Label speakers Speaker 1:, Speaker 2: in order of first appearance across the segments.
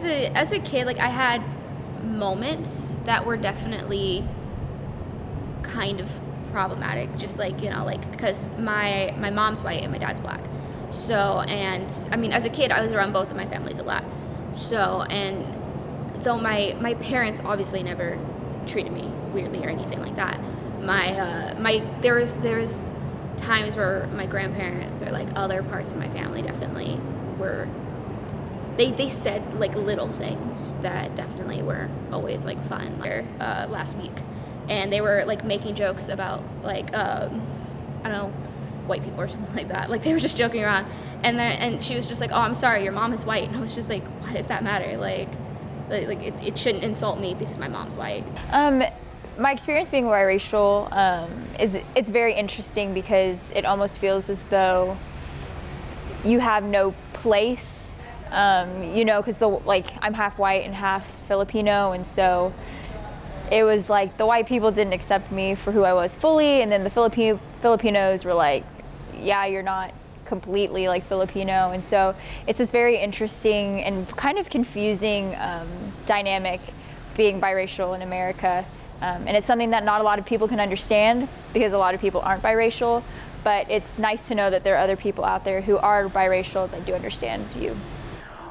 Speaker 1: as a kid, like I had moments that were definitely kind of problematic, just like, like, because my mom's white and my dad's black. So, and I mean, as a kid, I was around both of my families a lot. So, and though my parents obviously never treated me weirdly or anything like that, there's times where my grandparents or like other parts of my family definitely were, they said like little things that definitely were always like fun. Like, last week, and they were like making jokes about like I don't know, white people or something like that. Like they were just joking around, and she was just like, "Oh, I'm sorry, your mom is white," and I was just like, "Why does that matter? Like it shouldn't insult me because my mom's white."
Speaker 2: My experience being biracial it's very interesting because it almost feels as though you have no place. Because I'm half white and half Filipino, and so it was like the white people didn't accept me for who I was fully, and then the Filipinos were like, yeah, you're not completely like Filipino, and so it's this very interesting and kind of confusing dynamic being biracial in America, and it's something that not a lot of people can understand because a lot of people aren't biracial, but it's nice to know that there are other people out there who are biracial that do understand you.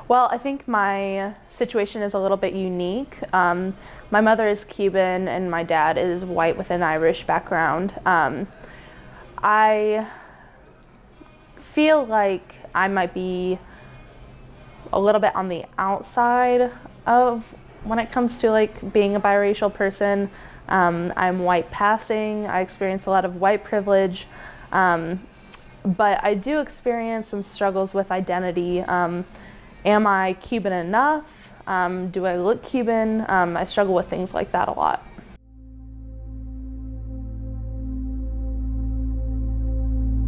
Speaker 3: Well, I think my situation is a little bit unique. My mother is Cuban and my dad is white with an Irish background. I feel like I might be a little bit on the outside of when it comes to like being a biracial person. I'm white passing. I experience a lot of white privilege, but I do experience some struggles with identity. Am I Cuban enough? Do I look Cuban? I struggle with things like that a lot.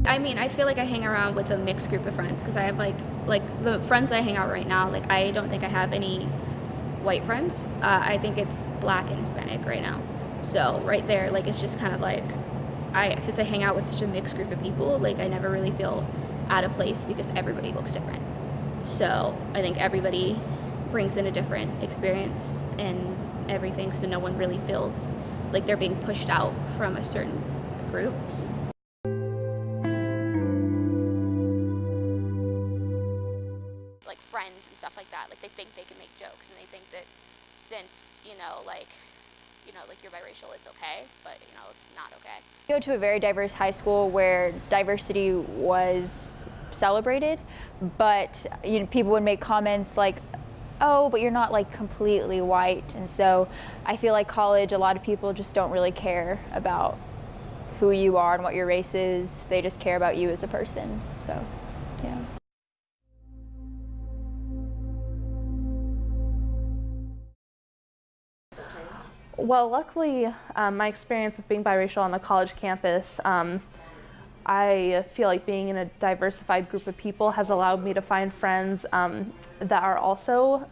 Speaker 1: I mean, I feel like I hang around with a mixed group of friends because I have like the friends that I hang out right now, like I don't think I have any white friends. I think it's black and Hispanic right now. So right there, like it's just kind of like, since I hang out with such a mixed group of people, like I never really feel out of place because everybody looks different. So I think everybody brings in a different experience and everything, so no one really feels like they're being pushed out from a certain group. Like friends and stuff like that, like they think they can make jokes and they think that since, like you're biracial, it's okay, but it's not okay.
Speaker 2: I go to a very diverse high school where diversity was celebrated, but people would make comments like, oh, but you're not like completely white, and so I feel like college, a lot of people just don't really care about who you are and what your race is. They just care about you as a person. So yeah.
Speaker 3: Well, luckily, my experience with being biracial on the college campus, I feel like being in a diversified group of people has allowed me to find friends that are also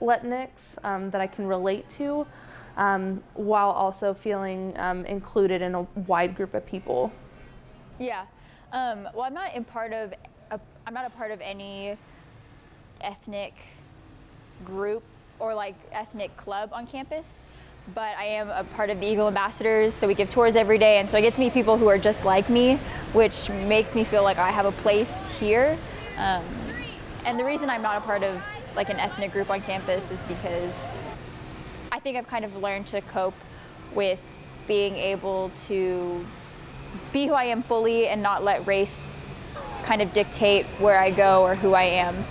Speaker 3: Latinx that I can relate to, while also feeling included in a wide group of people.
Speaker 2: Yeah. Well, I'm not a part of any ethnic group or like ethnic club on campus, but I am a part of the Eagle Ambassadors, so we give tours every day, and so I get to meet people who are just like me, which makes me feel like I have a place here. And the reason I'm not a part of like an ethnic group on campus is because I think I've kind of learned to cope with being able to be who I am fully and not let race kind of dictate where I go or who I am.